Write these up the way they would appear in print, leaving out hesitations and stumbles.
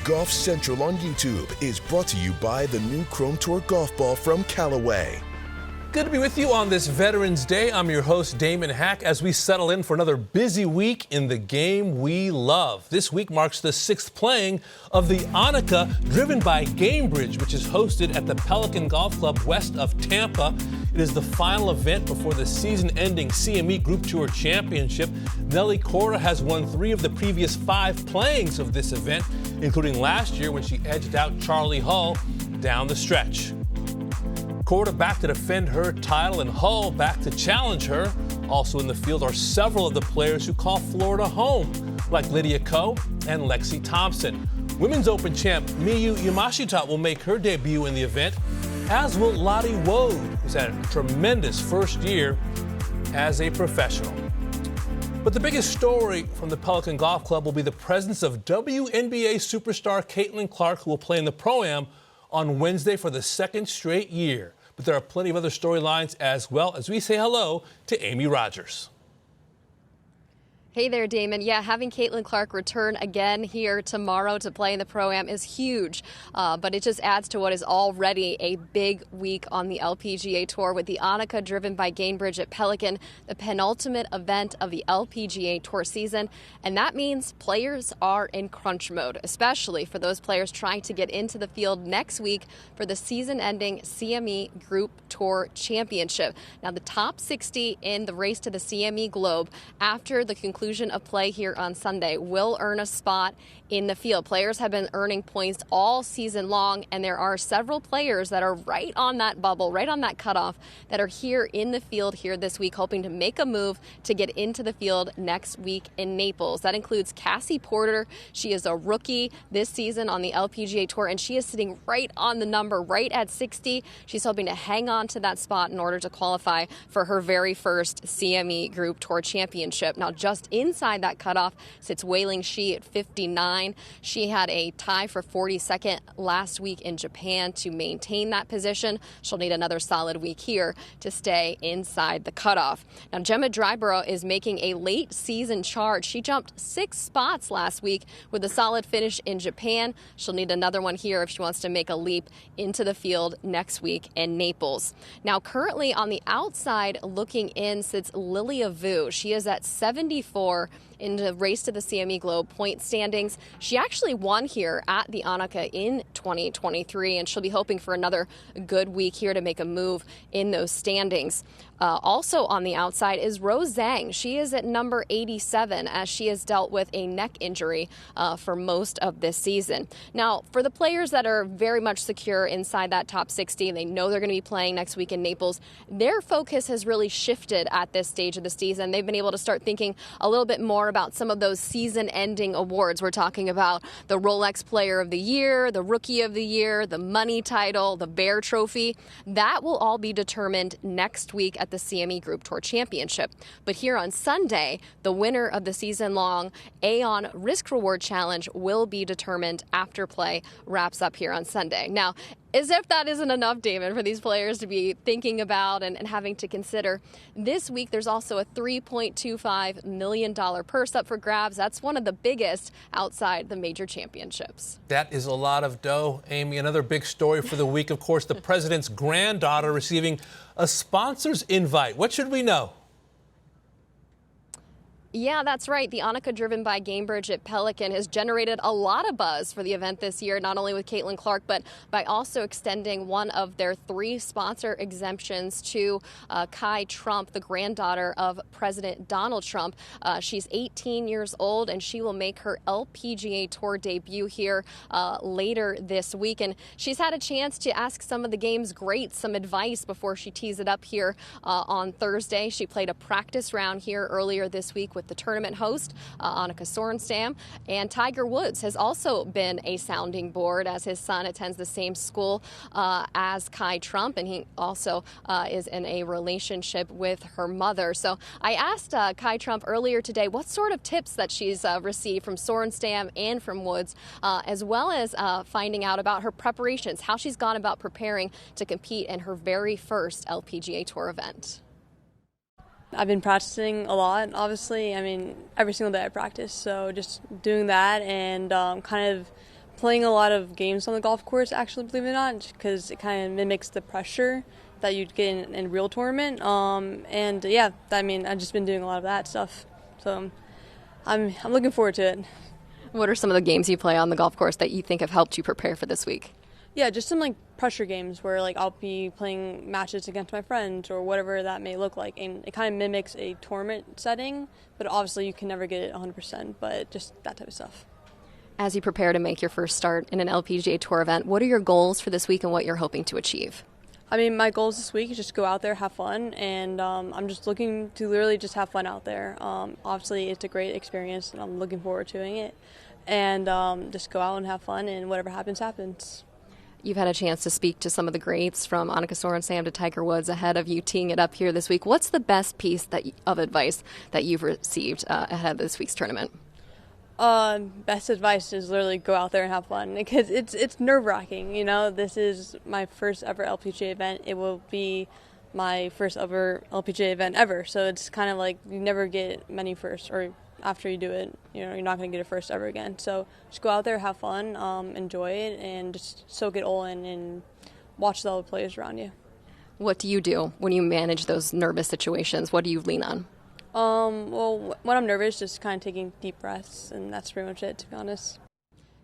Golf Central on YouTube is brought to you by the new Chrome Tour golf ball from Callaway. Good to be with you on this Veterans Day. I'm your host, Damon Hack, as we settle in for another busy week in the game we love. This week marks the 6th playing of the ANNIKA, driven by Gamebridge, which is hosted at the Pelican Golf Club west of Tampa. It is the final event before the season-ending CME Group Tour Championship. Nelly Korda has won 3 of the previous 5 playings of this event, including last year when she edged out Charlie Hull down the stretch. Korda back to defend her title and Hull back to challenge her. Also in the field are several of the players who call Florida home, like Lydia Ko and Lexi Thompson. Women's Open champ Miyu Yamashita will make her debut in the event, as will Lottie Woad, who's had a tremendous first year as a professional. But the biggest story from the Pelican Golf Club will be the presence of WNBA superstar Caitlin Clark, who will play in the Pro-Am on Wednesday for the 2nd straight year. But there are plenty of other storylines as well, as we say hello to Amy Rogers. Hey there, Damon. Yeah, having Caitlin Clark return again here tomorrow to play in the Pro-Am is huge, but it just adds to what is already a big week on the LPGA Tour with the ANNIKA driven by Gamebridge at Pelican, the penultimate event of the LPGA Tour season, and that means players are in crunch mode, especially for those players trying to get into the field next week for the season-ending CME Group Tour Championship. Now, the top 60 in the race to the CME Globe after the conclusion of play here on Sunday will earn a spot in the field. Players have been earning points all season long, and there are several players that are right on that bubble, right on that cutoff, that are here in the field here this week, hoping to make a move to get into the field next week in Naples. That includes Cassie Porter. She is a rookie this season on the LPGA Tour, and she is sitting right on the number, right at 60. She's hoping to hang on to that spot in order to qualify for her very first CME Group Tour Championship. Now, just inside that cutoff sits Wei-Ling Shi at 59. She had a tie for 42nd last week in Japan to maintain that position. She'll need another solid week here to stay inside the cutoff. Now, Gemma Dryborough is making a late season charge. She jumped 6 spots last week with a solid finish in Japan. She'll need another one here if she wants to make a leap into the field next week in Naples. Now, currently on the outside looking in sits Lilia Vu. She is at 74 in the race to the CME Globe point standings. She actually won here at the ANNIKA in 2023, and she'll be hoping for another good week here to make a move in those standings. Also on the outside is Rose Zhang. She is at number 87 as she has dealt with a neck injury for most of this season. Now, for the players that are very much secure inside that top 60, they know they're going to be playing next week in Naples, their focus has really shifted at this stage of the season. They've been able to start thinking a little bit more about some of those season-ending awards. We're talking about the Rolex Player of the Year, the Rookie of the Year, the Money Title, the Bear Trophy. That will all be determined next week at the CME Group Tour Championship. But here on Sunday, the winner of the season-long Aon Risk Reward Challenge will be determined after play wraps up here on Sunday. Now, as if that isn't enough, Damon, for these players to be thinking about and having to consider, this week there's also a $3.25 million purse up for grabs. That's one of the biggest outside the major championships. That is a lot of dough, Amy. Another big story for the week, of course, the president's granddaughter receiving a sponsor's invite. What should we know? Yeah, that's right. The ANNIKA driven by Gamebridge at Pelican has generated a lot of buzz for the event this year, not only with Caitlin Clark, but by also extending one of their 3 sponsor exemptions to Kai Trump, the granddaughter of President Donald Trump. She's 18 years old, and she will make her LPGA Tour debut here later this week. And she's had a chance to ask some of the game's greats some advice before she tees it up here on Thursday. She played a practice round here earlier this week with the tournament host, ANNIKA Sorenstam. And Tiger Woods has also been a sounding board as his son attends the same school as Kai Trump, and he also is in a relationship with her mother. So I asked Kai Trump earlier today what sort of tips that she's received from Sorenstam and from Woods, as well as finding out about her preparations, how she's gone about preparing to compete in her very first LPGA Tour event. I've been practicing a lot, obviously. I mean, every single day I practice, so just doing that and kind of playing a lot of games on the golf course, actually, believe it or not, because it kind of mimics the pressure that you'd get in a real tournament. And yeah, I mean, I've just been doing a lot of that stuff. So I'm looking forward to it. What are some of the games you play on the golf course that you think have helped you prepare for this week? Yeah, just some like pressure games where like I'll be playing matches against my friends or whatever that may look like, and it kind of mimics a tournament setting, but obviously you can never get it 100%, but just that type of stuff. As you prepare to make your first start in an LPGA Tour event, what are your goals for this week and what you're hoping to achieve? I mean, my goals this week is just go out there, have fun, and I'm just looking to literally just have fun out there. Obviously, it's a great experience, and I'm looking forward to doing it, and just go out and have fun, and whatever happens, happens. You've had a chance to speak to some of the greats, from ANNIKA Sorenstam to Tiger Woods, ahead of you teeing it up here this week. What's the best piece of advice that you've received ahead of this week's tournament? Best advice is literally go out there and have fun, because it's nerve-wracking. You know, this is my first ever LPGA event. It will be my first ever LPGA event ever. So it's kind of like you never get many firsts, or after you do it, you know, you're not going to get a first ever again. So just go out there, have fun, enjoy it, and just soak it all in and watch the other players around you. What do you do when you manage those nervous situations? What do you lean on? Well, when I'm nervous, just kind of taking deep breaths, and that's pretty much it, to be honest.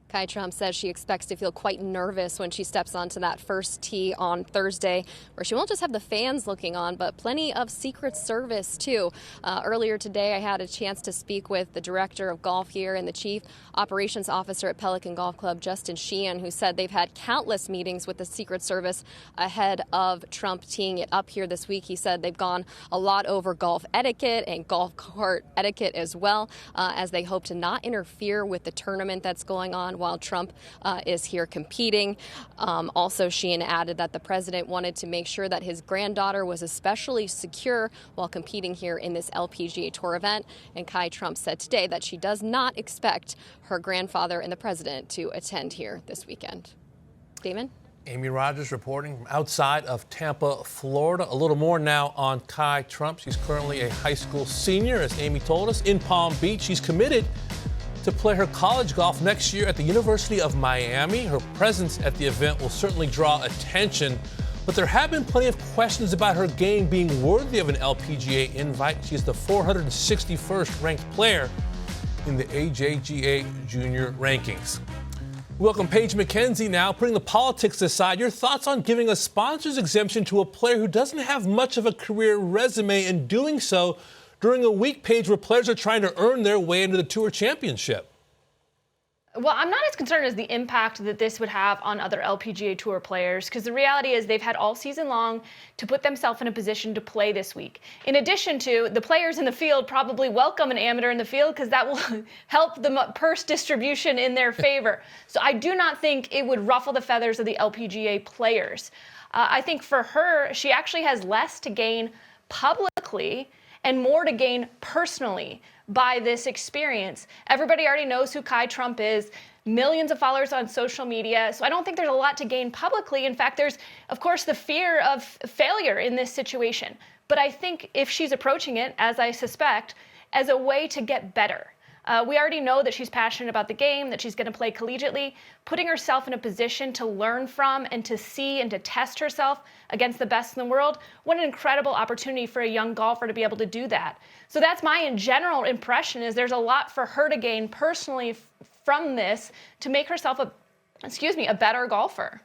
Kai Trump says she expects to feel quite nervous when she steps onto that first tee on Thursday, where she won't just have the fans looking on, but plenty of Secret Service, too. Earlier today, I had a chance to speak with the director of golf here and the chief operations officer at Pelican Golf Club, Justin Sheehan, who said they've had countless meetings with the Secret Service ahead of Trump teeing it up here this week. He said they've gone a lot over golf etiquette and golf cart etiquette as well, as they hope to not interfere with the tournament that's going on while Trump is here competing. Also, Sheehan added that the president wanted to make sure that his granddaughter was especially secure while competing here in this LPGA Tour event. And Kai Trump said today that she does not expect her grandfather and the president to attend here this weekend. Damon? Amy Rogers reporting from outside of Tampa, Florida. A little more now on Kai Trump. She's currently a high school senior, as Amy told us, in Palm Beach. She's committed to play her college golf next year at the University of Miami. Her presence at the event will certainly draw attention, but there have been plenty of questions about her game being worthy of an LPGA invite. She's the 461st ranked player in the AJGA junior rankings. Welcome Paige McKenzie now. Putting the politics aside, your thoughts on giving a sponsor's exemption to a player who doesn't have much of a career resume, and doing so during a week, Paige, where players are trying to earn their way into the Tour Championship? Well, I'm not as concerned as the impact that this would have on other LPGA Tour players, because the reality is they've had all season long to put themselves in a position to play this week. In addition to, the players in the field probably welcome an amateur in the field, because that will help the purse distribution in their favor. So I do not think it would ruffle the feathers of the LPGA players. I think for her, she actually has less to gain publicly and more to gain personally by this experience. Everybody already knows who Kai Trump is, millions of followers on social media, so I don't think there's a lot to gain publicly. In fact, there's, of course, the fear of failure in this situation. But I think if she's approaching it, as I suspect, as a way to get better. We already know that she's passionate about the game, that she's going to play collegiately. Putting herself in a position to learn from and to see and to test herself against the best in the world, what an incredible opportunity for a young golfer to be able to do that. So that's my general impression, is there's a lot for her to gain personally from this to make herself a better golfer.